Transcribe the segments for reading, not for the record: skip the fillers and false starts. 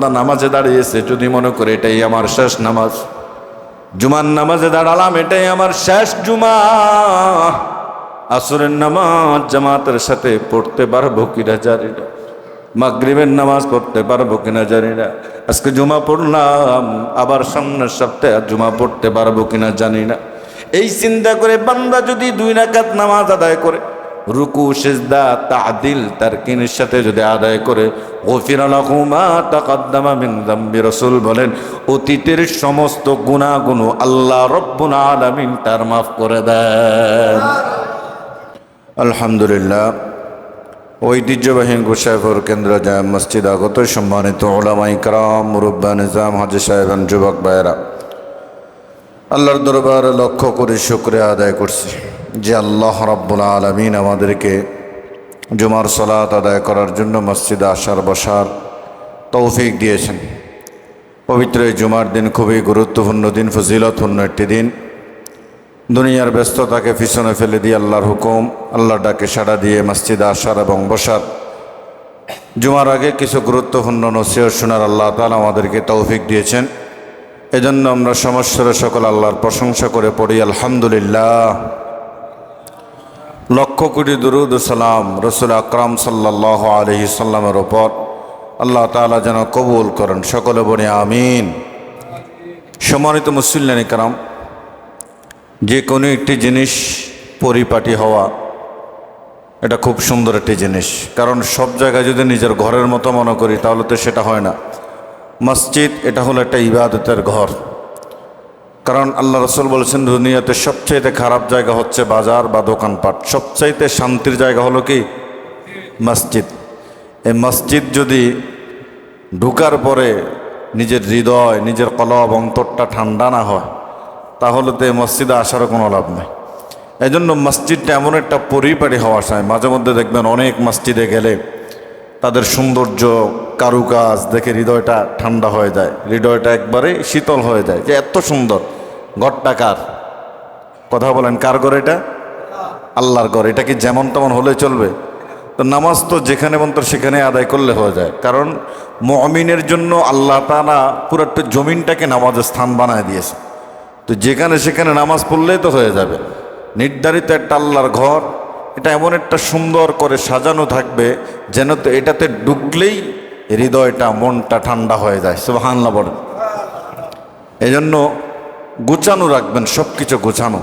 বান্দা নামাজে দাঁড়িয়েছে, যদি মনে করে এটাই আমার শেষ নামাজ, জুমার নামাজে দাঁড়ালাম এটাই আমার শেষ জুমা, আসরের নামাজ জামাতের সাথে পড়তে পারবো কিনা জানি না, মাগরিবের নামাজ পড়তে পারবো কিনা জানি না, আজকে জুমা পড়লাম আবার সামনের সপ্তাহে জুমা পড়তে পারবো কিনা জানি না। এই চিন্তা করে বান্দা যদি 2 রাকাত নামাজ আদায় করে, রুকু সিজদা তা'দিল তারকিনের সাথে যদি আদায় করে, গফিরা লাহু মা তাকাদ্দামা মিন যামবি, রাসূল বলেন অতীতের সমস্ত গুনাহগুলো আল্লাহ রব্বুল আলামিন তার মাফ করে দেন। আলহামদুলিল্লাহ। ঐতিহ্যবাহী গোসাইপুর কেন্দ্র জামে মসজিদ আগত সম্মানিত উলামায়ে কেরাম, মুরব্বা নিজাম, হাজী সাহেবান, যুবক ভাইয়েরা, আল্লাহর দরবারে লক্ষ্য করে শুকরিয়া আদায় করছি যে আল্লাহ রাব্বুল আলামিন আমাদেরকে জুমার সালাত আদায় করার জন্য মসজিদে আসার বসার তৌফিক দিয়েছেন। পবিত্র এই জুমার দিন খুবই গুরুত্বপূর্ণ দিন, ফজিলতপূর্ণ একটি দিন। দুনিয়ার ব্যস্ততাকে পিছনে ফেলে দিয়ে আল্লাহর হুকুম, আল্লাহর ডাকে সাড়া দিয়ে মসজিদে আসার এবং বসার, জুমার আগে কিছু গুরুত্বপূর্ণ নসিহত শোনার আল্লাহ তাআলা আমাদেরকে তৌফিক দিয়েছেন। এজন্য আমরা সমস্যার সকল আল্লাহর প্রশংসা করে পড়ি আলহামদুলিল্লাহ। লক্ষ কোটি দুরূদ ও সালাম রাসূল আকরাম সাল্লাল্লাহু আলাইহি সাল্লামের উপর আল্লাহ তাআলা যেন কবুল করেন, সকলে বলি আমিন। সম্মানিত মুসল্লিয়ানে কেরাম, যে কোনো একটি জিনিস পরিপাটি হওয়া এটা খুব সুন্দর একটি জিনিস, কারণ সব জায়গায় যদি নিজের ঘরের মতো মনে করি তাহলে তো সেটা হয় না। মসজিদ এটা হলো একটা ইবাদতের ঘর, কারণ আল্লাহ রাসূল বলেছেন দুনিয়াতে সবচাইতে খারাপ জায়গা হচ্ছে বাজার বা দোকানপাট, সবচাইতে শান্তির জায়গা হলো কি মসজিদ। এই মসজিদ যদি ঢুকার পরে নিজের হৃদয়, নিজের কলব, অন্তরটা ঠান্ডা না হয় তাহলে তো এই মসজিদে আসারও কোনো লাভ নেই। এই জন্য মসজিদটা এমন একটা পরিপাটি হওয়া চাই। মাঝে মধ্যে দেখবেন অনেক মসজিদে গেলে তাদের সৌন্দর্য, কারুকাজ দেখে হৃদয়টা ঠান্ডা হয়ে যায়, হৃদয়টা একবারে শীতল হয়ে যায় যে এত সুন্দর। ঘরটা কার? কথা বলেন, কার ঘর এটা? আল্লাহর ঘর। এটা কি যেমন তেমন হলে চলবে? তো নামাজ তো যেখানে মন সেখানে আদায় করলে হয়ে যায়, কারণ মুমিনের জন্য আল্লাহ তাআলা পুরো একটা জমিনটাকে নামাজের স্থান বানায় দিয়েছে। তো যেখানে সেখানে নামাজ পড়লেই তো হয়ে যাবে। নির্ধারিত একটা আল্লাহর ঘর, এটা এমন একটা সুন্দর করে সাজানো থাকবে যেন তো এটাতে ঢুকলেই হৃদয়টা, মনটা ঠান্ডা হয়ে যায়। সুবহানাল্লাহ বলেন। এই জন্য গুছানো রাখবেন, সব কিছু গোছানো।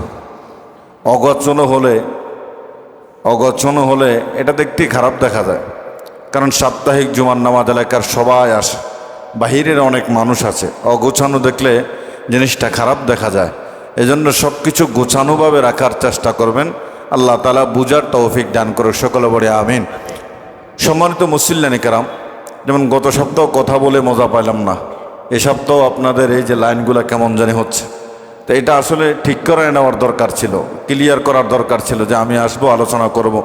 অগোছানো হলে এটা দেখতে খারাপ দেখা যায়, কারণ সাপ্তাহিক জুমার নামাজ এলাকার সবাই আসে, বাহিরের অনেক মানুষ আছে, অগোছানো দেখলে জিনিসটা খারাপ দেখা যায়। এজন্য সব কিছু গোছানোভাবে রাখার চেষ্টা করবেন। আল্লাহ তাআলা বুঝার তৌফিক দান করে, সকলে বলে আমিন। সম্মানিত মুসল্লিয়ানে কেরাম, যেমন গত সপ্তাহ কথা বলে মজা পাইলাম না, এ সপ্তাহ আপনাদের এই যে লাইনগুলো কেমন জানি হচ্ছে, তো এটা আসলে ঠিক করে নেওয়ার দরকার ছিল, ক্লিয়ার করার দরকার ছিল যে আমি আসবো, আলোচনা করব।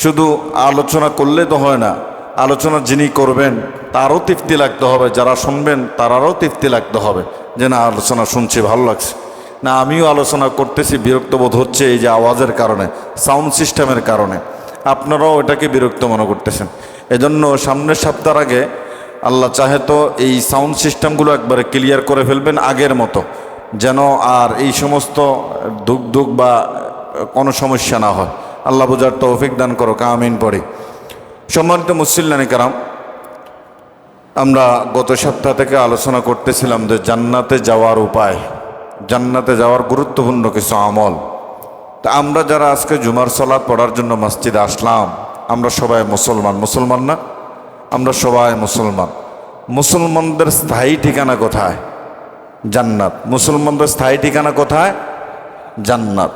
শুধু আলোচনা করলে তো হয় না, আলোচনা যিনি করবেন তারও তৃপ্তি লাগতে হবে, যারা শুনবেন তারারও তৃপ্তি লাগতে হবে যে না আলোচনা শুনছি, ভালো লাগছে। না আমিও আলোচনা করতেছি, বিরক্ত বোধ হচ্ছে এই যে আওয়াজের কারণে, সাউন্ড সিস্টেমের কারণে, আপনারাও এটাকে বিরক্ত মনে করতেছেন। এজন্য সামনের সপ্তাহের আগে আল্লাহ চাহে তো এই সাউন্ড সিস্টেমগুলো একবারে ক্লিয়ার করে ফেলবেন আগের মতো, যেন আর এই সমস্ত দুঃখ বা কোনো সমস্যা না হয়। আল্লাহ বুঝার তৌফিক দান করো, আমিন পড়ি। সম্মানিত মুসল্লিয়ানে কেরাম, আমরা গত সপ্তাহ থেকে আলোচনা করতেছিলাম যে জান্নাতে যাওয়ার উপায়, জান্নাতে যাওয়ার গুরুত্বপূর্ণ কিছু আমল। তা আমরা যারা আজকে জুমার সালাত পড়ার জন্য মসজিদে আসলাম, আমরা সবাই মুসলমান না? আমরা সবাই মুসলমান। মুসলমানদের স্থায়ী ঠিকানা কোথায়? জান্নাত। মুসলমানদের স্থায়ী ঠিকানা কোথায়? জান্নাত।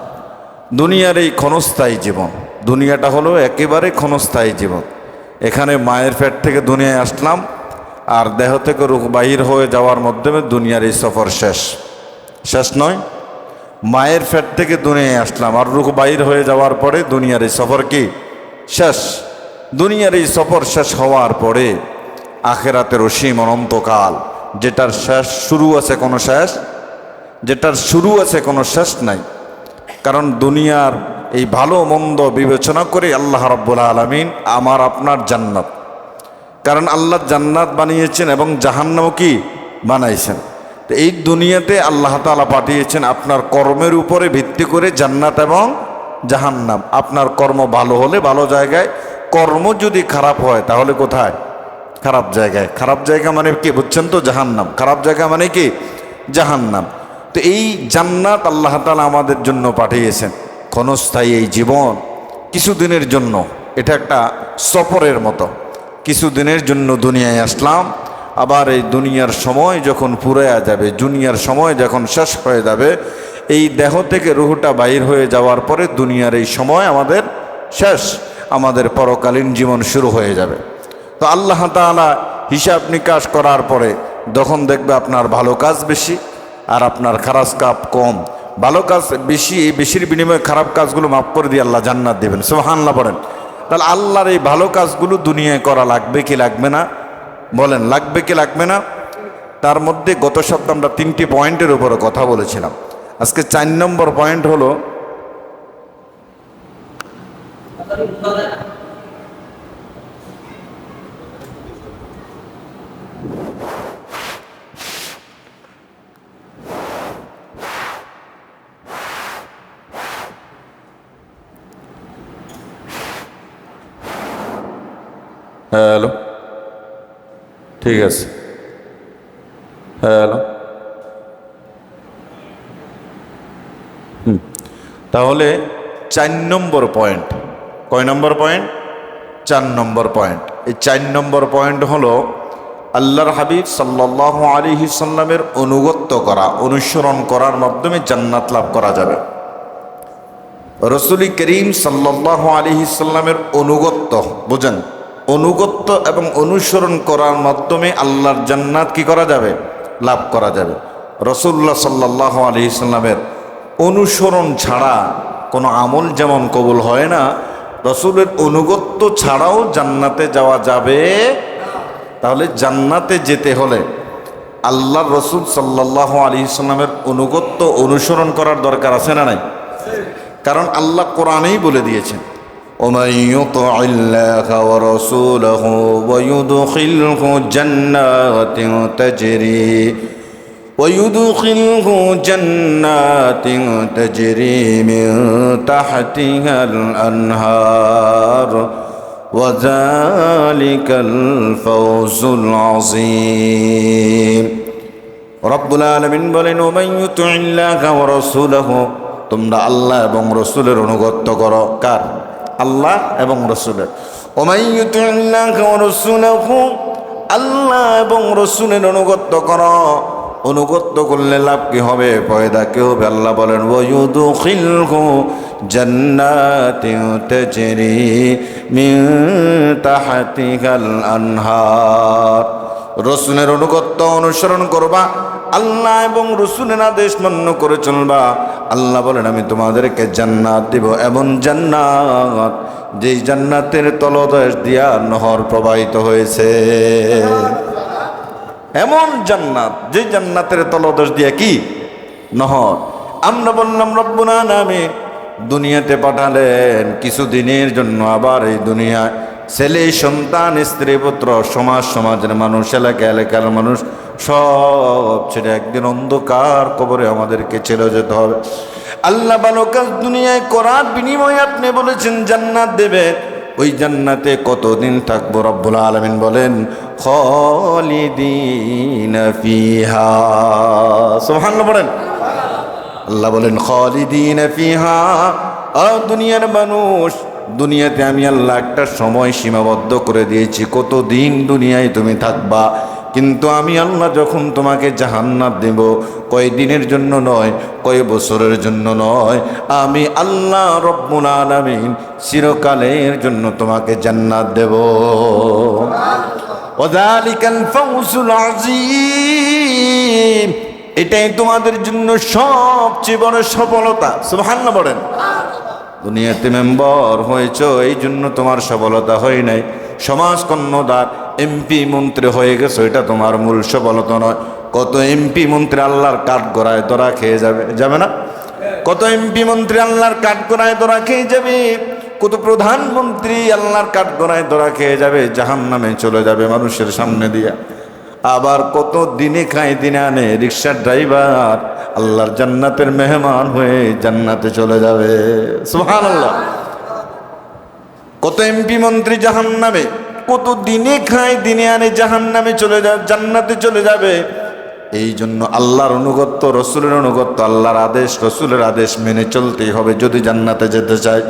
দুনিয়ার এই ক্ষণস্থায়ী জীবন, দুনিয়াটা হলো একেবারে ক্ষণস্থায়ী জীবন। এখানে মায়ের পেট থেকে দুনিয়ায় আসলাম, আর দেহ থেকে রূহ বাহির হয়ে যাওয়ার মাধ্যমে দুনিয়ার এই সফর শেষ নয়। মায়ের পেট থেকে দুনিয়ায় আসলাম, আর রূহ বাহির হয়ে যাওয়ার পরে দুনিয়ার এই সফর কি শেষ। দুনিয়ার এই সফর শেষ হওয়ার পরে আখিরাতের অসীম অনন্তকাল, যেটার শুরু আছে কোনো শেষ নাই। কারণ দুনিয়ার এই ভালো মন্দ বিবেচনা করে আল্লাহ রাব্বুল আলামিন আমার আপনার জান্নাত, কারণ আল্লাহ জান্নাত বানিয়েছেন এবং জাহান্নামও কি বানাইছেন। তো এই দুনিয়াতে আল্লাহ তাআলা পাঠিয়েছেন আপনার কর্মের উপরে ভিত্তি করে জান্নাত এবং জাহান্নাম। আপনার কর্ম ভালো হলে ভালো জায়গায়, কর্ম যদি খারাপ হয় তাহলে কোথায়? খারাপ জায়গায়। খারাপ জায়গা মানে কি বুঝছেন তো? জাহান্নাম। খারাপ জায়গা মানে কি? জাহান্নাম। তো এই জান্নাত আল্লাহ তাআলা আমাদের জন্য পাঠিয়েছেন। ক্ষণস্থায়ী এই জীবন কিছুদিনের জন্য, এটা একটা সফরের মতো। কিছুদিনের জন্য দুনিয়ায় আসলাম, আবার এই দুনিয়ার সময় যখন ফুরায়া যাবে, দুনিয়ার সময় যখন শেষ হয়ে যাবে, এই দেহ থেকে রুহটা বাইর হয়ে যাওয়ার পরে দুনিয়ার এই সময় আমাদের শেষ, আমাদের পরকালীন জীবন শুরু হয়ে যাবে। তো আল্লাহ তাআলা হিসাব নিকাশ করার পরে তখন দেখবে আপনার ভালো কাজ বেশি আর আপনার খারাপ কাজ কম। ভালো কাজ বেশি, এই বেশির বিনিময়ে খারাপ কাজগুলো মাফ করে দিয়ে আল্লাহ জান্নাত দেবেন। সুবহানাল্লাহ বলেন। তাহলে আল্লাহর এই ভালো কাজগুলো দুনিয়ায় করা লাগবে কি লাগবে না? বলেন, লাগবে কি লাগবে না? তার মধ্যে গত সপ্তাহে আমরা 3টি পয়েন্টের উপরে কথা বলেছিলাম। আজকে 4 নম্বর পয়েন্ট হলো হ্যালো, ঠিক আছে, হ্যালো। তাহলে 4 নম্বর পয়েন্ট, কয় নম্বর পয়েন্ট? 4 নম্বর পয়েন্ট। এই 4 নম্বর পয়েন্ট হলো আল্লাহর হাবিব সাল্লাল্লাহু আলাইহি সাল্লামের অনুগত্য করা, অনুসরণ করার মাধ্যমে জান্নাত লাভ করা যাবে। রাসূল করিম সাল্লাল্লাহু আলাইহি সাল্লামের অনুগত্য, বুঝেন, অনুগত্য এবং অনুসরণ করার মাধ্যমে আল্লাহর জান্নাত কি করা যাবে? লাভ করা যাবে। রাসূলুল্লাহ সাল্লাল্লাহু আলাইহি সাল্লামের অনুসরণ ছাড়া কোনো আমল যেমন কবুল হয় না, রাসূলের অনুগত্য ছাড়াও জান্নাতে যাওয়া যাবে। তাহলে জান্নাতে যেতে হলে আল্লাহর রাসূল সাল্লাল্লাহু আলাইহি সাল্লামের অনুগত্য অনুসরণ করার দরকার আছে না নাই? কারণ আল্লাহ কোরআনেই বলে দিয়েছেন, ومن يطع الله ورسوله ويدخله جنات تجري من تحتها الأنهار وذلك الفوز العظيم। রব্বুল আলামিন বলেন, ومن يطع الله ورسوله, তোমরা আল্লাহ এবং রসুলের অনুগত্য করো। কার? আল্লাহ এবং রসুলের। ওমাই ইউতিল্লাহা ওয়া রাসূলাহু, আল্লাহ এবং রসুলের অনুগত্য করো। অনুগত্য করলে লাভ কি হবে? পয়দা কি হবে? আল্লাহ বলেন, ওয়া ইউদখিলহু জান্নাতিন তাজরি মিন তাহতিহাল আনহার। রসুলের অনুগত্য অনুসরণ করবা, আল্লাহ এবং রসুলের আদেশ মান্য করে চলবা। আল্লাহ বলেন, আমি তোমাদেরকে জান্নাত দিব, এমন জান্নাত যেই জান্নাতের তলদেশ দিয়া নহর প্রবাহিত হয়েছে। এমন জান্নাত যে জান্নাতের তলদেশ দিয়া কি? নহর। আমরা বললাম রব্বুল আলামিন দুনিয়াতে পাঠালেন কিছুদিনের জন্য, আবার এই দুনিয়ায় ছেলে সন্তান স্ত্রী পুত্র সমাজের মানুষ, এলাকার মানুষ সব ছেড়ে একদিন অন্ধকার কবরে আমাদেরকে চলে যেতে হবে। আল্লাহ ভালো কাজ দুনিয়ায় করার বিনিময়ে আপনি বলেছেন জান্নাত দেবেন। ওই জান্নাতে কতদিন থাকবো? রব্বুল আলামিন বলেন, খালিদিনা ফিহা। সুবহানাল্লাহ বলেন। আল্লাহ বলেন খালিদিনা ফিহা। দুনিয়ার মানুষ, দুনিয়াতে আমি আল্লাহ একটা সময় সীমাবদ্ধ করে দিয়েছি, কতদিন দুনিয়ায় তুমি থাকবা। কিন্তু আমি আল্লাহ যখন তোমাকে জাহান্নাত দেব, কয় দিনের জন্য নয়, কয় বছরের জন্য নয়, আমি আল্লাহ রব্বুল আলামিন চিরকালের জন্য তোমাকে জান্নাত দেব। ওয়াযালিকাল ফাওজুল আযীম, এটাই তোমাদের জন্য সবচেয়ে বড় সফলতা। সুবহানাল্লাহ বলেন। দুনিয়াতে মেম্বার হয়েছ, এই জন্য তোমার সফলতা হয় নাই। সমাজ কর্ণধার এমপি মন্ত্রী হয়ে গেছো, এটা তোমার মূল সফলতা নয়। কত এমপি মন্ত্রী আল্লাহর কাঠ গড়ায় ধরা খেয়ে যাবে না? কত এমপি মন্ত্রী আল্লাহর কাঠ গড়ায় ধরা খেয়ে যাবে। কত প্রধানমন্ত্রী আল্লাহর কাঠগড়ায় ধরা খেয়ে যাবে, জাহান্নামে চলে যাবে মানুষের সামনে দিয়া। আবার কত দিনে খায় দিনে আনে রিক্সার ড্রাইভার আল্লাহর জান্নাতের মেহমান হয়ে জান্নাতে চলে যাবে। সুবহানাল্লাহ। কত এমপি মন্ত্রী জাহান্নামে, কত দিনে খায় দিনে আনে জাহান্নামে চলে যাবে, জান্নাতে চলে যাবে। এই জন্য আল্লাহর অনুগত্য, রসুলের অনুগত্য, আল্লাহর আদেশ রসুলের আদেশ মেনে চলতেই হবে যদি জান্নাতে যেতে চায়।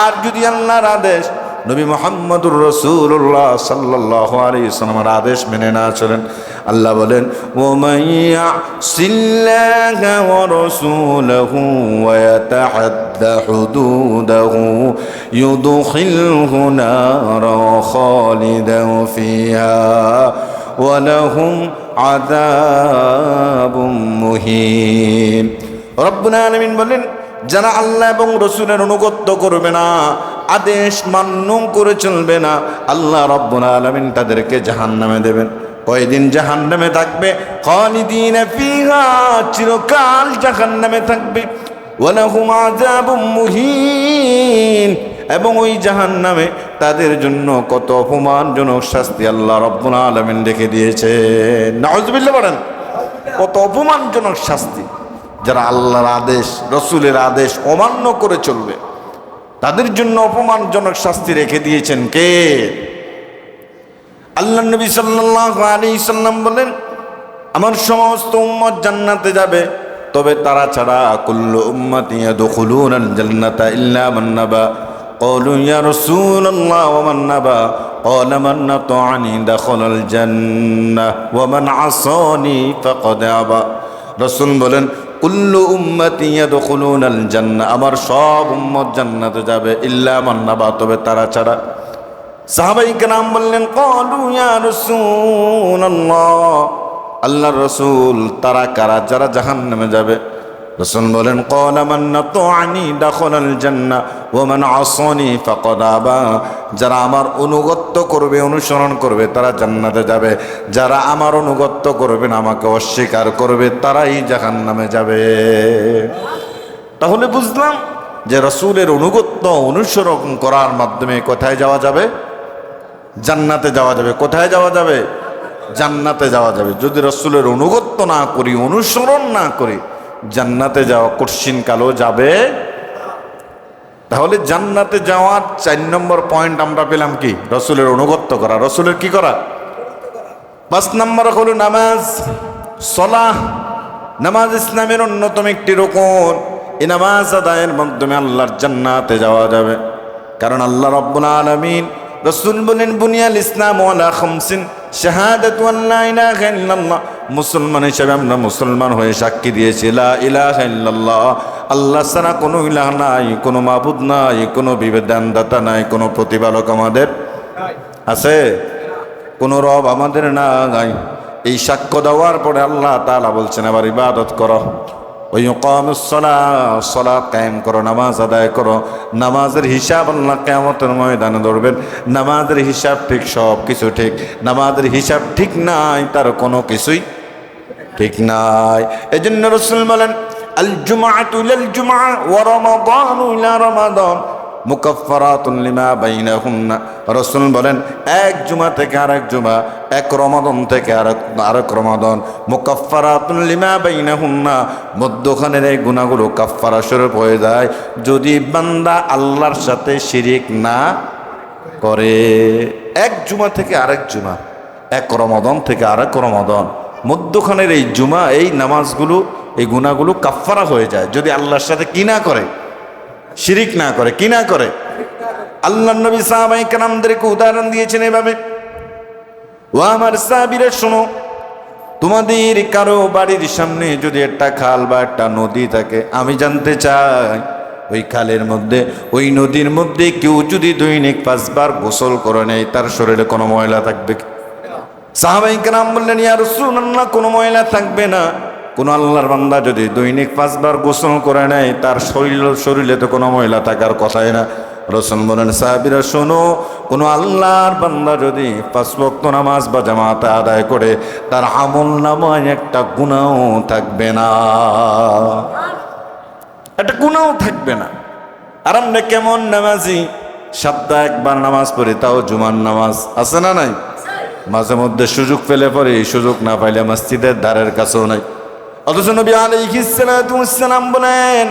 আর যদি আল্লাহর আদেশ নবী মুহাম্মদুর রাসূলুল্লাহ সাল্লাল্লাহু আলাইহি ওয়াসাল্লামের আদেশ মেনে না চলেন, আল্লাহ বলেন ওমান ইয়াসিল্লাহা ওয়া রাসূলাহু ওয়া ইয়াতাআদ্দা হুদুদাহু ইউদখিলহু নারা খালিদান ফিহা ওয়া লাহুম আযাবুম মুহিন। রব্বুল আলামিন বলেন, যারা আল্লাহ এবং রসুলের অনুগত্য করবে না, আদেশ মান্য করে চলবে না, আল্লাহ রব্বুল আলামিন তাদেরকে জাহান্নামে দেবেন। কয়দিন জাহান্নামে থাকবে? খালিদিনা ফিহা, চিরকাল জাহান্নামে থাকবে। ওয়া লাহুম আযাবুম মুহিন, এবং ওই জাহান্নামে তাদের জন্য কত অপমানজনক শাস্তি আল্লাহ রব্বুল আলামিন রেখে দিয়েছেন। নাউযুবিল্লাহ বলেন, কত অপমানজনক শাস্তি। যারা আল্লাহর আদেশ রসুলের আদেশ অমান্য করে চলবে তাদের জন্য অপমানজনক শাস্তি রেখে দিয়েছেন কে? আল্লাহ নবী সাল্লাল্লাহু আলাইহি সাল্লাম বলেন, আমার সমস্ত উম্মত জান্নাতে যাবে, তবে তারা ছাড়া কুল্লু উম্মতি ইয়াদখুলুনাল জান্নাতা ইল্লা মান নাবা। ক্বালু ইয়া রাসূলুল্লাহ ওয়া মান নাবা? ক্বালা মান আতাআনি দাখালাল জান্নাহ ওয়া মান আসানি ফাকাদ আবা। রাসূল বলেন, কুল্লু উম্মতি ইয়াদখুলুনাল জান্নাহ, আমার সব উম্মত জান্নাতে যাবে, ইল্লা মান নাবা, তবে তারা ছাড়া। সাহাবায়ে কেরাম বললেন, ক্বালু ইয়া রাসূলুল্লাহ, আল্লাহর রাসূল তারা কারা যারা জাহান্নামে যাবে? রাসূল বলেন, ক্বালা মান আতাআনি দাখালাল জান্নাহ ওয়া মান আসানি ফাকাদ আবা। যারা আমার অনুগত্য করবে, অনুসরণ করবে, তারা জান্নাতে যাবে। যারা আমার অনুগত্য করবে না, আমাকে অস্বীকার করবে, তারাই জাহান্নামে যাবে। তাহলে বুঝলাম যে রাসূলের অনুগত্য অনুসরণ করার মাধ্যমে কোথায় যাওয়া যাবে? জান্নাতে যাওয়া যাবে। কোথায় যাওয়া যাবে? জান্নাতে যাওয়া যাবে। যদি রাসূলের অনুগত্য না করি, অনুসরণ না করি, জান্নাতে যাওয়া কঠিন কালো যাবে। তাহলে জান্নাতে যাওয়ার 4 নম্বর পয়েন্ট আমরা পেলাম কি? রাসূলের অনুগত্য করা। রাসূলের কি করা? 5 নম্বর হলো নামাজ, সালাহ। নামাজ ইসলামের অন্যতম একটি রukun। এই নামাজ আদায়ের মাধ্যমে আল্লাহর জান্নাতে যাওয়া যাবে। কারণ আল্লাহ রাব্বুল আলামিন, রাসূল বলেন, বুনিয়াল ইসলাম আলা খামসিন, শাহাদাতু আল্লা ইলাহা ইল্লাল্লাহ। মুসলমান হিসেবে আমরা মুসলমান হয়ে সাক্ষী দিয়েছি লা ইলাহা ইল্লাল্লাহ, আল্লাহ ছাড়া কোনো ইলাহ নাই, কোনো মাবুদ নাই, কোনো বিধানদাতা নাই, কোনো প্রতিপালক আমাদের আছে, কোনো রব আমাদের নাই। এই সাক্ষ্য দেওয়ার পরে আল্লাহ তাআলা বলছেন, আবার ইবাদত করো। ওই ইকামুস সালাহ, সালাত কায়েম করো, নামাজ আদায় করো। নামাজের হিসাব আল্লাহ কিয়ামতের ময়দানে ধরবেন। নামাজের হিসাব ঠিক, সব কিছু ঠিক। নামাজের হিসাব ঠিক নাই, তার কোনো কিছুই ঠিক নাই। এজন্য রাসূল বলেন, আল জুমআতু ইলাল জুমআ ওয়া রমাদানু ইলা রমাদান মুকাফফারাতুন লিমা বাইনাহুন্না। রাসূল বলেন, এক জুমা থেকে আরেক জুমা, এক রমাদান থেকে আরেক রমাদান, মুকাফফারাতুন লিমা বাইনাহুন্না, মধ্যখানের এই গুনাহগুলো কাফফারা স্বরূপ হয়ে যায় যদি বান্দা আল্লাহর সাথে শিরিক না করে। এক জুমা থেকে আরেক জুমা, এক রমাদান থেকে আরেক রমাদান, মধ্যখানের এই জুমা, এই নামাজগুলো, এই গুনাহগুলো কাফফারা হয়ে যায় যদি আল্লাহর সাথে কি না করে? শিরিক না করে। কি না করে? আল্লাহর নবী সাহাবায়ে কেরামদেরকে উদাহরণ দিয়েছেন এভাবে, ও আমার সাহাবীরা শোনো, তোমাদের কারো বাড়ির সামনে যদি একটা খাল বা একটা নদী থাকে, আমি জানতে চাই ওই খালের মধ্যে, ওই নদীর মধ্যে কেউ যদি দৈনিক 5 বার গোসল করে নেয়, তার শরীরে কোনো ময়লা থাকবে কি? সাহাবায়ে কেরাম বললেন, ইয়া রাসূলুল্লাহ, কোনো ময়লা থাকবে না। কোন আল্লাহর বান্দা যদি দৈনিক 5 বার গোসল করে নেয়, তার শরীরে তো কোনো ময়লা থাকার কথাই না। রাসূল বলেন, সাহাবীরা শোনো, কোন আল্লাহর বান্দা যদি 5 ওয়াক্ত নামাজ বা জামাতে আদায় করে, তার আমলনামায় একটা গুনাহও থাকবে না, একটা গুনাহও থাকবে না। আর আমরা কেমন নামাজি, সপ্তাহে একবার নামাজ পড়ি, তাও জুমার নামাজ, আছে না নাই? মাঝে মধ্যে সুযোগ পেলে পরে, সুযোগ না পাইলে মসজিদের দ্বারের কাছেও নাই। অথচ নবী আলাইহিস সালাতু ওয়াস সালাম বলেন,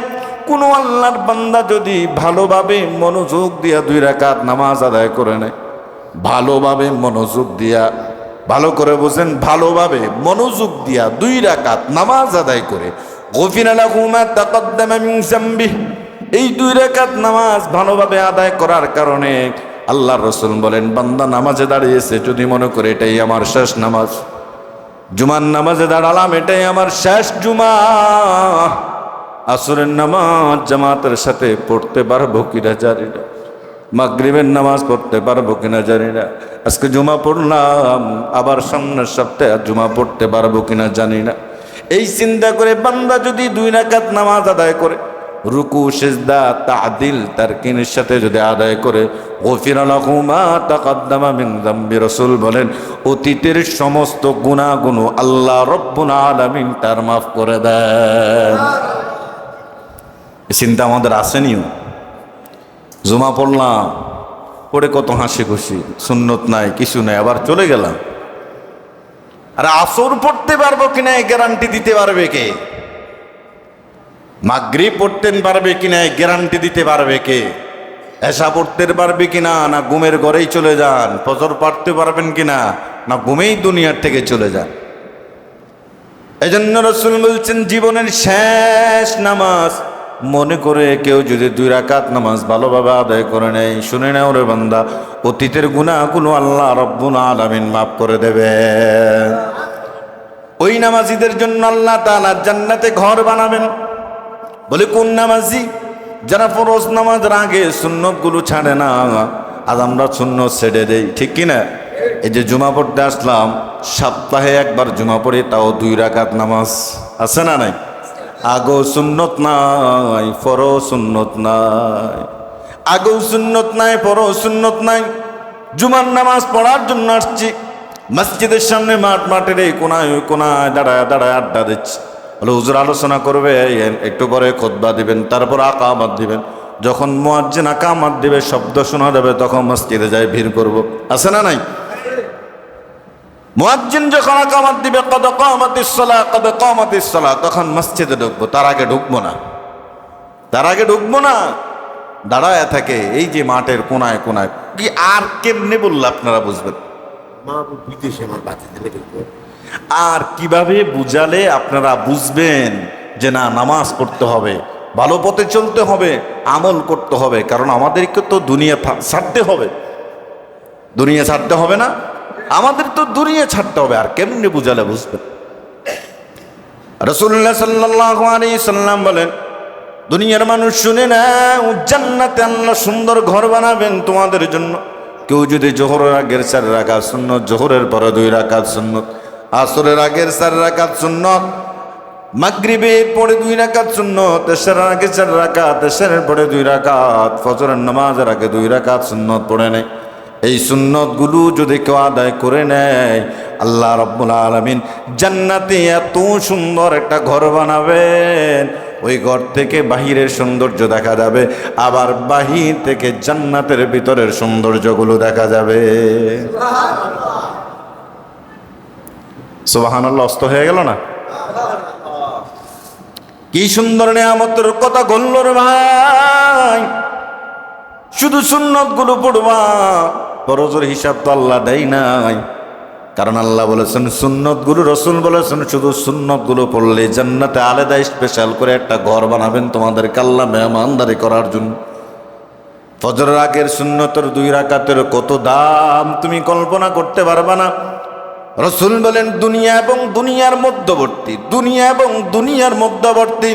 কোন আল্লাহর বান্দা যদি ভালোভাবে মনোযোগ দিয়া 2 রাকাত নামাজ আদায় করে নেয়, ভালোভাবে মনোযোগ দিয়া, ভালো করে বুঝেন, ভালোভাবে মনোযোগ দিয়া 2 রাকাত নামাজ আদায় করে, গফিরা লাহু মা তাকাদ্দামা মিন যামবিহি, এই 2 রাকাত নামাজ ভালোভাবে আদায় করার কারণে আল্লাহর রাসূল বলেন, বান্দা নামাজে দাঁড়িয়েছে যদি মনে করে এটাই আমার শেষ নামাজ, জুমার নামাজে দাঁড়ালাম এটাই আমার শেষ জুমা, আসরের নামাজ জামাতের সাথে পড়তে পারবো কিনা জানি না, মাগরিবের নামাজ পড়তে পারবো কিনা জানি না, আজকে জুমা পড়লাম আবার সামনের সপ্তাহে জুমা পড়তে পারবো কিনা জানি না। এই চিন্তা করে বান্দা যদি 2 রাকাত নামাজ আদায় করে, রুকু সিজদা তা'দিল তারকিনের সাথে যদি আদায় করে, গফিরা লাহু মা তাকাদ্দামা মিন যামবি, রাসূল বলেন অতীতের সমস্ত গুনাহগুলো আল্লাহ রব্বুল আলামিন তার মাফ করে দেন। এই চিন্তা আমাদের আসেনিও? জুমা পড়লাম, পড়ে কত হাসি খুশি, সুন্নত নাই কিছু নাই, আবার চলে গেলাম। আর আসর পড়তে পারবো কিনা এই গ্যারান্টি দিতে পারবে কে? মাগরিব পড়তে পারবে কিনা এই গ্যারান্টি দিতে পারবে কে? এশা পড়তে পারবে কিনা, না ঘুমের ঘরেই চলে যান? ফজর পড়তে পারবেন কিনা, না ঘুমেই দুনিয়ার থেকে চলে যান? এজন্য রাসূল বলছেন, জীবনের শেষ নামাজ মনে করে কেউ যদি 2 রাকাত নামাজ ভালোভাবে আদায় করে নেয়, শুনে নাও রে বান্দা, অতীতের গুনাহগুলো আল্লাহ রব্বুল আলামিন মাফ করে দেবে। ওই নামাজীদের জন্য আল্লাহ তাআলা জান্নাতে ঘর বানাবেন। বলে কোন নামাজি? যারা ফরজ নামাজের আগে সুন্নতগুলো ছাড়ে না। আজ আমরা সুন্নত ছেড়ে দেই, ঠিক কিনা? এই যে জুমা পড়তে আসলাম, সপ্তাহে একবার জুমা পড়ি, তাও 2 রাকাত নামাজ, আছে না নাই? আগেও সুন্নত নাই, পরও সুন্নত নাই, আগেও সুন্নত নাই, পরও সুন্নত নাই। জুমার নামাজ পড়ার জন্য আসছি, মসজিদের সামনে মাঠের এই কোনায় ওই কোনায় দাঁড়ায় দাঁড়ায় আড্ডা দিচ্ছি। বলে হুজুর আলোচনা করবে, একটু পরে খুতবা দিবেন, তারপর আকামাত দিবেন। যখন মুয়াজ্জিন আকামাত দিবে, শব্দ শোনা যাবে, তখন মসজিদে যাই ভিড় করব, আছে না নাই? মুয়াজ্জিন যখন আকামাত দিবে, কদ কামাতিস সালাহ কদ কামাতিস সালাহ, তখন মসজিদে ঢুকবো, তার আগে ঢুকবো না, তার আগে ঢুকবো না। দাঁড়ায় থাকে এই যে মাঠের কোনায় কোনায়। কি আর কেমনে বললে আপনারা বুঝবেন? আর কিভাবে বুঝালে আপনারা বুঝবেন যে না, নামাজ পড়তে হবে, ভালো পথে চলতে হবে, আমল করতে হবে? কারণ আমাদেরকে তো দুনিয়া ছাড়তে হবে, দুনিয়া ছাড়তে হবে না? আমাদের তো দুনিয়া ছাড়তে হবে। আর কেমনে বুঝালে বুঝবেন? রাসূলুল্লাহ সাল্লাল্লাহু আলাইহি সাল্লাম বলেন, দুনিয়ার মানুষ শুনে না, জান্নাতে আল্লাহ সুন্দর ঘর বানাবেন তোমাদের জন্য। কেউ যদি জোহরের আগের 4 রাকাত সুন্নত, জোহরের পরে 2 রাকাত সুন্নত, আসরের আগের 4 রাকাত সুন্নত, মাগরিবের পরে 2 রাকাত সুন্নত, এশারের আগে 4 রাকাত, এশারের পরে 2 রাকাত, ফজরের নামাজের আগে 2 রাকাত সুন্নত পড়ে নেয়। এই সুন্নতগুলো যদি কেউ আদায় করে নেয়, আল্লাহ রাব্বুল আলামিন জান্নাতে এত সুন্দর একটা ঘর বানাবেন, ওই ঘর থেকে বাহিরের সৌন্দর্য দেখা যাবে, আবার বাহির থেকে জান্নাতের ভিতরের সৌন্দর্যগুলো দেখা যাবে। সুবহানাল্লাহ, অস্ত হয়ে গেল না? কি সুন্দর নিয়ামতের কথা বলল রে ভাই। শুধু সুন্নতগুলো পড়বা, ফরজের হিসাব তো আল্লাহ দেয় নাই। কারণ আল্লাহ বলেছেন সুন্নতগুলো, রাসূল বলেছেন শুধু সুন্নতগুলো পড়লে জান্নাতে আলাদা স্পেশাল করে একটা ঘর বানাবেন তোমাদের আল্লাহ মেহমানদারি করার জন্য। ফজরের আগের সুন্নতের 2 রাকাতের কত দাম তুমি কল্পনা করতে পারবা না। রাসূল বলেন দুনিয়া এবং দুনিয়ার মধ্যবর্তী, দুনিয়া এবং দুনিয়ার মধ্যবর্তী,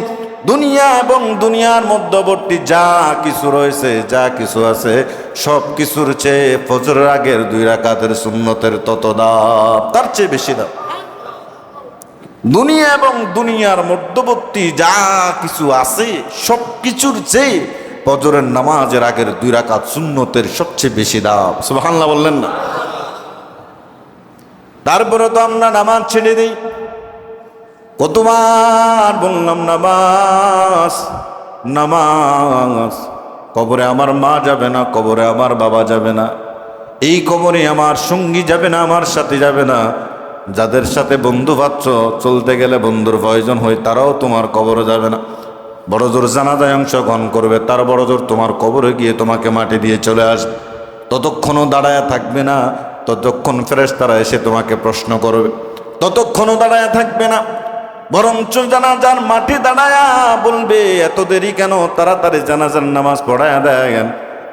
দুনিয়া এবং দুনিয়ার মধ্যবর্তী যা কিছু রয়েছে, যা কিছু আছে, সব কিছুর চেয়ে ফজরের আগের 2 রাকাতের সুন্নতের তত দাম, তার চেয়ে বেশি দাম। দুনিয়া এবং দুনিয়ার মধ্যবর্তী যা কিছু আছে, সব কিছুর চেয়ে ফজরের নামাজের আগের 2 রাকাত সুন্নতের সবচেয়ে বেশি দাম। সুবহানাল্লাহ বললেন না? তারপরে তো আমরা নামাজ ছেড়ে দিই। কতবার বললাম নামাজ, নামাজ, কবরে আমার মা যাবে না, কবরে আমার বাবা যাবে না, এই কবরে আমার সঙ্গী যাবে না, আমার সাথে যাবে না। যাদের সাথে বন্ধু ভাবছ চলতে গেলে বন্ধুর প্রয়োজন হয়, তারাও তোমার কবরে যাবে না। বড় জোর জানাজায় অংশগ্রহণ করবে, তার বড় জোর তোমার কবরে গিয়ে তোমাকে মাটি দিয়ে চলে আসবে। ততক্ষণও দাঁড়ায় থাকবে না, ততক্ষণ ফেরেশতারা এসে তোমাকে প্রশ্ন করবে, ততক্ষণও দাঁড়ায় থাকবে না, বরঞ্চ জানাজার মাটি দাঁড়ায়া বলবে, এত দেরি কেন, তাড়াতাড়ি জানাজার নামাজ পড়ায়া দেন।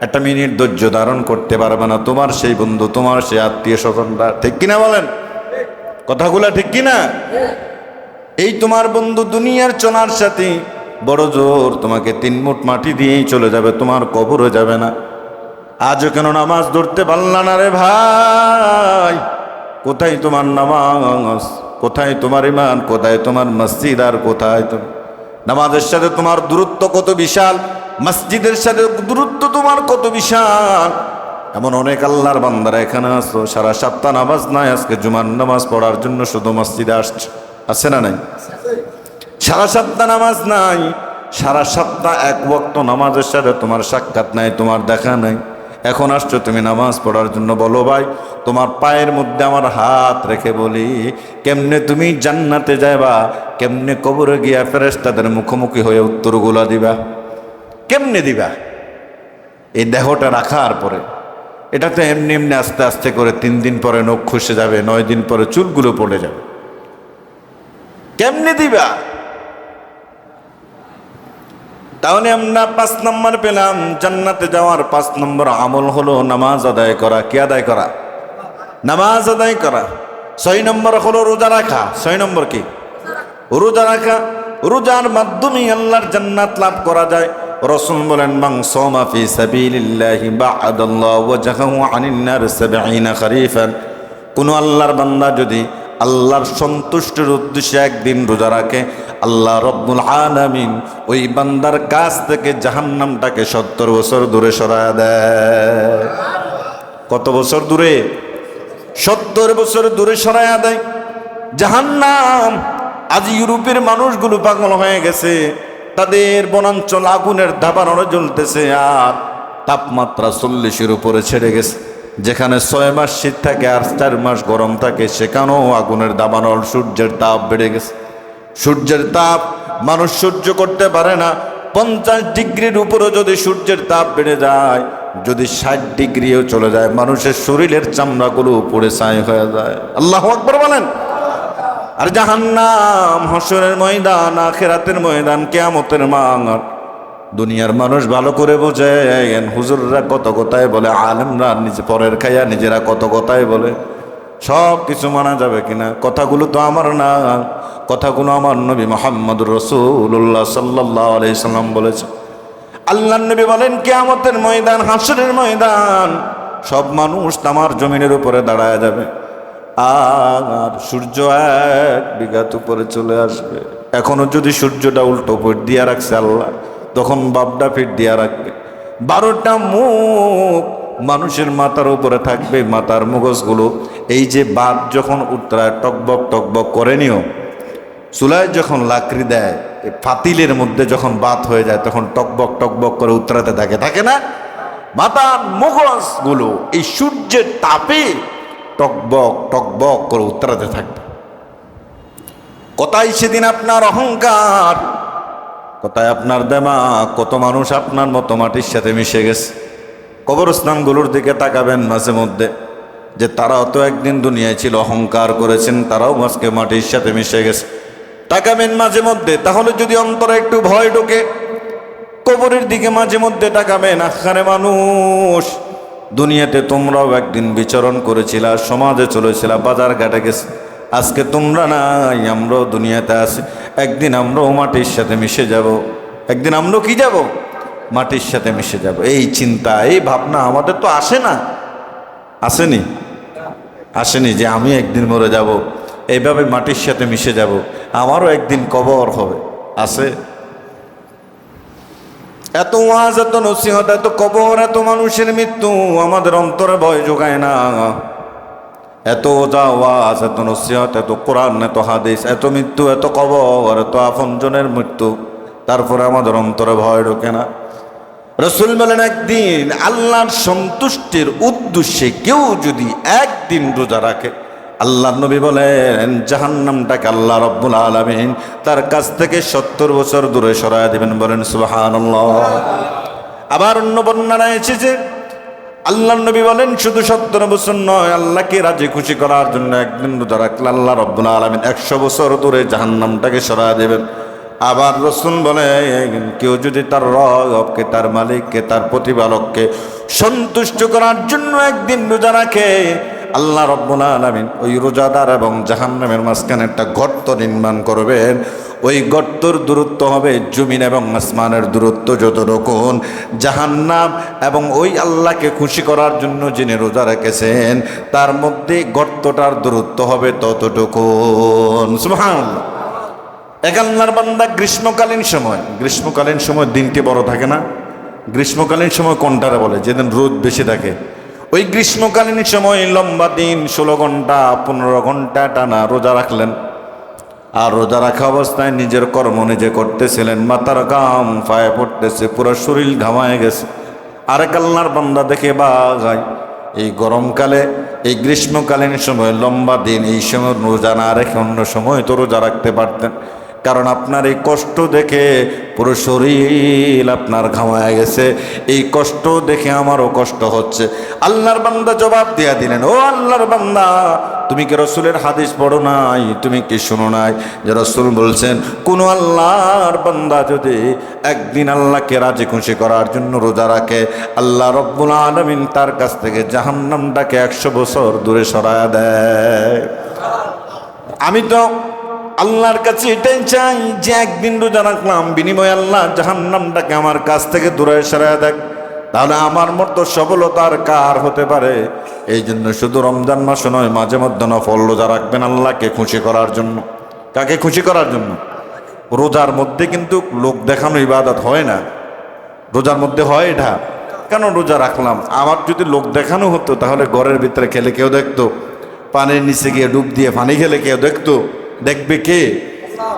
একটা মিনিট ধৈর্য ধারণ করতে পারবে না তোমার সেই বন্ধু, তোমার সেই আত্মীয় স্বজনরা। ঠিক কিনা বলেন? কথাগুলা ঠিক কিনা? এই তোমার বন্ধু দুনিয়ার চলার সাথে বড় জোর তোমাকে 3 মুঠ মাটি দিয়েই চলে যাবে, তোমার কবরও যাবে না। আজও কেন নামাজ ধরতে পারলা না রে ভাই? কোথায় তোমার নামাজ, কোথায় তোমার ইমান, কোথায় তোমার মসজিদ, আর কোথায় তুমি নামাজের সাথে তোমার দূরত্ব কত বিশাল, মসজিদের সাথে দূরত্ব তোমার কত বিশাল। এমন অনেক আল্লাহর বান্দারা এখানে আসো, সারা সপ্তাহ নামাজ নাই, আজকে জুমার নামাজ পড়ার জন্য শুধু মসজিদে আসছে। আছে না নাই? সারা সপ্তাহ নামাজ নাই, সারা সপ্তাহ এক ওয়াক্ত নামাজের সাথে তোমার সাক্ষাৎ নাই, তোমার দেখা নাই। এখন আসছো তুমি নামাজ পড়ার জন্য। বলো ভাই, তোমার পায়ের মধ্যে আমার হাত রেখে বলি, কেমনে তুমি জান্নাতে যাবা? কেমনে কবরে গিয়া ফেরেশতাদের মুখোমুখি হয়ে উত্তরগুলা দিবা? কেমনে দিবা? এই দেহটা রাখার পরে এটা তো এমনি এমনি আস্তে আস্তে করে 3 দিন পরে নখ খসে যাবে, 9 দিন পরে চুলগুলো পড়ে যাবে। কেমনে দিবা? তাহলে আমরা 5 নম্বর পেলাম, জান্নাতে যাওয়ার 5 নম্বর আমল হলো নামাজ আদায় করা। কি আদায় করা? নামাজ আদায় করা। 6 নম্বর হলো রোজা রাখা। 6 নম্বর কি? রোজা রাখা। রোজার মাধ্যমে আল্লাহর জান্নাত লাভ করা যায়। রাসূল বলেন, মান সামা ফি সাবিলিল্লাহি বা'দাল্লাহু ওয়াজহাহু আনিন নার 70 খরিফান। কোন আল্লাহর বান্দা যদি আল্লাহর সন্তুষ্টির উদ্দেশ্যে একদিন রোজা রাখে, আল্লাহ রব্বুল আলামিন ওই বান্দার কাছ থেকে জাহান্নামটাকে 70 বছর দূরে সরায়া দেয়। কত বছর দূরে? 70 বছর দূরে সরায়া দেয় জাহান্নাম। আজ ইউরোপের মানুষগুলো পাগল হয়ে গেছে, তাদের বনাঞ্চল আগুনের দাবানলে জ্বলতেছে, আর তাপমাত্রা 40-এর উপরে ছেড়ে গেছে। যেখানে 6 মাস শীত থাকে আর 4 মাস গরম থাকে, সেখানেও আগুনের দাবানল, সূর্যের তাপ বেড়ে গেছে। সূর্যের তাপ মানুষ সহ্য করতে পারে না। 50 ডিগ্রির উপরে যদি সূর্যের তাপ বেড়ে যায়, যদি 60 ডিগ্রিও চলে যায়, মানুষের শরীরের চামড়াগুলো পুড়ে ছাই হয়ে যায়। আল্লাহু আকবার বলেন। আর জাহান্নাম হাসরের ময়দান, আখিরাতের ময়দান, কিয়ামতের মাঠ। দুনিয়ার মানুষ ভালো করে বোঝে, হুজুররা কত কথাই বলে, আলেমরা নিজে পরের খাইয়া নিজেরা কত কথাই বলে। সব কিছু মানা যাবে কিনা? কথাগুলো তো আমার না, কথাগুলো আমার নবী মুহাম্মদুর রাসূলুল্লাহ সাল্লাল্লাহু আলাইহি সাল্লাম বলেছে। আল্লাহর নবী বলেন, কিয়ামতের ময়দান, হাসরের ময়দান, সব মানুষ তামার জমিনের উপরে দাঁড়ায় যাবে, আর সূর্য 1 বিঘাত উপরে চলে আসবে। এখনো যদি সূর্যটা উল্টো পিঠ দিয়া রাখছে আল্লাহ, তখন বাপডা পিঠ দিয়া রাখবে। 12টা মুখ মানুষের মাথার উপরে থাকবে, মাথার মগজগুলো এই যে বাপ যখন উত্তরায় টকবক টকবক করে নিও, চুলায় যখন লাকড়ি দেয়, এই ফাতিলের মধ্যে যখন বাত হয়ে যায়, তখন টকবক টকবক করে উত্তরাতে থাকে, থাকে না? মাথার মগজগুলো এই সূর্যের তাপে টকবক টকবক করে উত্তরাতে থাকবে। কোথায় সেদিন আপনার অহংকার, কোথায় আপনার দেমাগ? কত মানুষ আপনার মতো মাটির সাথে মিশে গেছে। কবরস্থানগুলোর দিকে তাকাবেন মাঝে মধ্যে, যে তারাও তো একদিন দুনিয়ায় ছিল, অহংকার করেছেন, তারাও আজকে মাটির সাথে মিশে গেছে। তাকাবেন মাঝে মধ্যে, তাহলে যদি অন্তরে একটু ভয় ঢোকে, কবরের দিকে মাঝে মধ্যে তাকাবেন। আখারে মানুষ, দুনিয়াতে তোমরাও একদিন বিচরণ করেছিলা, সমাজে চলেছিলা, বাজার ঘাটে গেছে। আজকে তোমরা নাই, আমরাও দুনিয়াতে আছি। একদিন আমরাও মাটির সাথে মিশে যাব। একদিন আমরাও কি যাব? মাটির সাথে মিশে যাব। এই চিন্তা, এই ভাবনা আমাদের তো আসে না? আসেনি? আসেনি যে আমি একদিন মরে যাব, এইভাবে মাটির সাথে মিশে যাব, আমারও একদিন কবর হবে? আছে? এত ওয়াজ, এত নসিহত, এত কবর, এত মানুষের মৃত্যু আমাদের অন্তরে ভয় যোগায় না? এত ওয়াজ, এত নসিহত, এত কোরআন, এত হাদিস, এত মৃত্যু, এত কবর, এত আপনজনের মৃত্যু, তারপরে আমাদের অন্তরে ভয় ঢোকে না? রসুল বলেন একদিন আল্লাহর সন্তুষ্টির উদ্দেশ্যে কেউ যদি একদিন রোজা রাখে, আল্লাহর নবী বলেন জাহান্নামটাকে আল্লাহ রাব্বুল আলামিন তার কাছ থেকে 70 বছর দূরে সরায় দিবেন। বলেন সুবহানাল্লাহ। আবার অন্য বর্ণনায় এসেছে আল্লাহর নবী বলেন শুধু 70 বছর নয়, আল্লাহকে রাজি খুশি করার জন্য একদিন রোজা রাখলে আল্লাহ রাব্বুল আলামিন 100 বছর দূরে জাহান্নামটাকে সরায় দেবেন। আবার রসুল বলে কেউ যদি তার রবকে, তার মালিককে, তার প্রতিপালককে সন্তুষ্ট করার জন্য একদিন রোজা রাখে, আল্লাহ রাব্বুল আলামিন ওই রোজাদার এবং জাহান্নামের মাঝখানে একটা গর্ত নির্মাণ করবেন। ওই গর্তর দূরত্ব হবে জমিন এবং আসমানের দূরত্ব যতটুকু, জাহান্নাম এবং ওই আল্লাহকে খুশি করার জন্য যিনি রোজা রেখেছেন তার মধ্যে গর্তটার দূরত্ব হবে ততটুকু। সুবহানাল্লাহ। এক আল্লাহর বান্দা গ্রীষ্মকালীন সময় দিনটি বড় থাকে না? গ্রীষ্মকালীন সময় কোনটারে বলে? যেদিন রোদ বেশি থাকে। ওই গ্রীষ্মকালীন সময় লম্বা দিন 16 ঘন্টা 15 ঘন্টা টানা রোজা রাখলেন। আর রোজা রাখা অবস্থায় নিজের কর্ম নিজে করতেছিলেন, মাথার ঘাম পায়ে পড়তেছে, পুরো শরীর ঘামায় গেছে। আরেক আল্লাহর বান্দা দেখে বাগায় এই গরমকালে, এই গ্রীষ্মকালীন সময় লম্বা দিন, এই সময় রোজা না রেখে অন্য সময় তো রোজা রাখতে পারতেন। কারণ আপনার এই কষ্ট দেখে পুরো শরীর আপনার ঘামায় গেছে, এই কষ্ট দেখে আমারও কষ্ট হচ্ছে। আল্লাহর বান্দা জবাব দিয়া দিলেন, ও আল্লাহর বান্দা, তুমি কি রসুলের হাদিস পড়ো নাই? তুমি কি শুনো নাই যে রসুল বলছেন কোনো আল্লাহর বান্দা যদি একদিন আল্লাহকে রাজি খুশি করার জন্য রোজা রাখে, আল্লাহ রব্বুল আলামিন তার কাছ থেকে জাহান্নামটাকে 100 বছর দূরে সরায়া দেয়। আমি তো আল্লাহর কাছে এটাই চাই যে একদিন রোজা রাখলাম, বিনিময়ে আল্লাহ জাহান্নামটাকে আমার কাছ থেকে দূরে সরায়া দেয়। তাহলে আমার মতো সফলতা আর কার হতে পারে? এই জন্য শুধু রমজান মাস নয়, মাঝে মধ্যে নফল রোজা রাখবেন আল্লাহকে খুশি করার জন্য। কাকে খুশি করার জন্য? রোজার মধ্যে কিন্তু লোক দেখানো ইবাদত হয় না। রোজার মধ্যে হয় এটা। কেন রোজা রাখলাম? আমার যদি লোক দেখানো হতো তাহলে ঘরের ভিতরে খেলে কেউ দেখতো, পানির নিচে গিয়ে ডুব দিয়ে পানি খেলে কেউ দেখতো, দেখবে কে?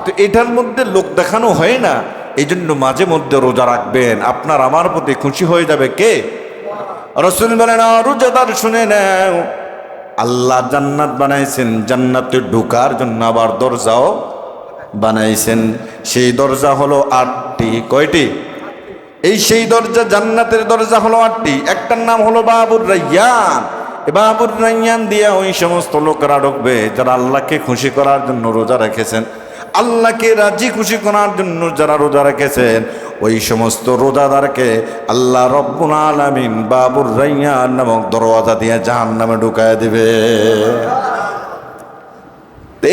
তো এটার মধ্যে লোক দেখানো হয় না। এই জন্য মাঝে মধ্যে রোজা রাখবেন, আপনার আমার প্রতি খুশি হয়ে যাবে কে? রাসূল বলেন রোজাদার শুনে নাও, আল্লাহ জান্নাত বানাইছেন, জান্নাতে ঢোকার জন্য আবার দরজাও বানাইছেন। সেই দরজা হলো 8টি। কয়টি? এই সেই দরজা, জান্নাতের দরজা হলো 8টি। একটার নাম হলো বাবুর রায়্যান। বাবুর রায়্যান দিয়ে ওই সমস্ত লোকেরা ঢুকবে যারা আল্লাহকে খুশি করার জন্য রোজা রেখেছেন, আল্লাহকে রাজি খুশি করার জন্য যারা রোজা রেখেছেন, ওই সমস্ত রোজাদারকে আল্লাহ রব্বুল আলামিন বাবুর রায়্যান নামক দরওয়াজা দিয়ে জাহান্নামে ঢুকায় দিবে।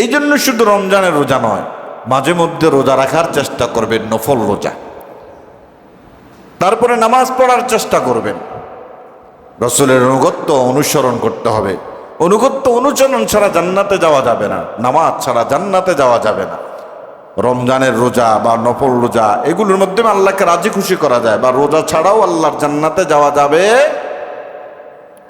এই জন্য শুধু রমজানের রোজা নয়, মাঝে মধ্যে রোজা রাখার চেষ্টা করবেন, নফল রোজা। তারপরে নামাজ পড়ার চেষ্টা করবেন। রসুলের অনুগত্য অনুসরণ করতে হবে। অনুগত্য অনুচরণ ছাড়া জান্নাতে যাওয়া যাবে না, নামাজ ছাড়া জান্নাতে যাওয়া যাবে না। রমজানের রোজা বা নফল রোজা এগুলোর মাধ্যমে আল্লাহকে রাজি খুশি করা যায়, বা রোজা ছাড়াও আল্লাহর জান্নাতে যাওয়া যাবে।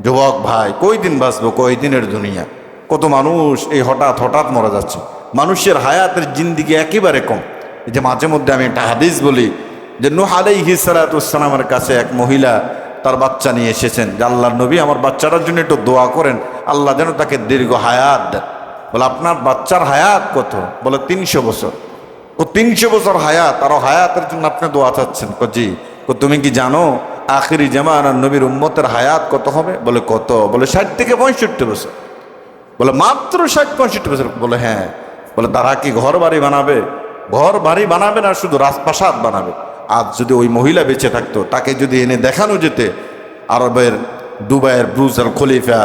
যুবক ভাই, কয়দিন বাঁচবো? কয়দিনের দুনিয়া। কত মানুষ এই হঠাৎ হঠাৎ মারা যাচ্ছে। মানুষের হায়াতের জিন্দিগি একেবারে কম। এই যে মাঝে মধ্যে আমি একটা হাদিস বলি যে নূহ আলাইহিস সালামের কাছে এক মহিলা তার বাচ্চা নিয়ে এসেছেন যে আল্লাহর নবী, আমার বাচ্চাটার জন্য একটু দোয়া করেন, আল্লাহ যেন তাকে দীর্ঘ হায়াত দেন। বলে আপনার বাচ্চার হায়াত কত? বলে 300 বছর। ও 300 বছর হায়াত, আরো হায়াতের জন্য আপনি দোয়া চাচ্ছেন? জি। তুমি কি জানো আখিরি জামানার নবীর উম্মতের হায়াত কত হবে? বলে কত? বলে 60 থেকে 65 বছর। বলে মাত্র 60-65 বছর? বলে হ্যাঁ। বলে তারা কি ঘর বাড়ি বানাবে? ঘর বাড়ি বানাবে না, শুধু রাজপ্রাসাদ বানাবে। আজ যদি ওই মহিলা বেঁচে থাকতো, তাকে যদি এনে দেখানো যেতে আরবের দুবাইয়ের ব্রুজ আল খলিফা,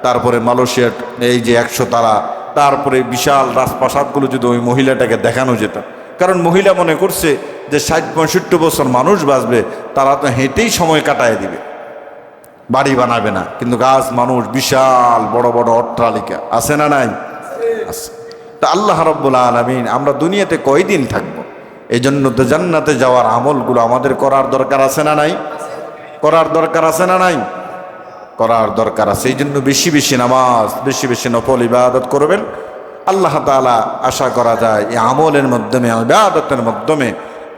তারপরে মালয়েশিয়ার এই যে 100 তারা, তারপরে বিশাল রাজপ্রাসাদগুলো যদি ওই মহিলাটাকে দেখানো যেত। কারণ মহিলা মনে করছে যে 60-65 বছর মানুষ বাঁচবে, তারা তো হেঁটেই সময় কাটায় দিবে, বাড়ি বানাবে না। কিন্তু গাছ মানুষ বিশাল বড় বড় অট্টালিকা আছে না নাই? আছে। তা আল্লাহ রাব্বুল আলামিন, আমরা দুনিয়াতে কয়দিন থাকবো? এই জন্য তো জান্নাতে যাওয়ার আমলগুলো আমাদের করার দরকার আছে না নাই? করার দরকার আছে না নাই? করার দরকার আছে। এই জন্য বেশি বেশি নামাজ, বেশি বেশি নফল ইবাদত করবেন। আল্লাহ তাআলা আশা করা যায় এই আমলের মাধ্যমে, ইবাদতের মাধ্যমে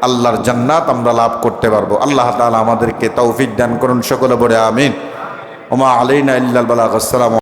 আল্লাহর জান্নাত আমরা লাভ করতে পারবো। আল্লাহ তাআলা আমাদেরকে তৌফিক দান করুন, সকলে বলে আমিন। ওমা আলাইনা ইল্লাল বালাগ। আসসালামু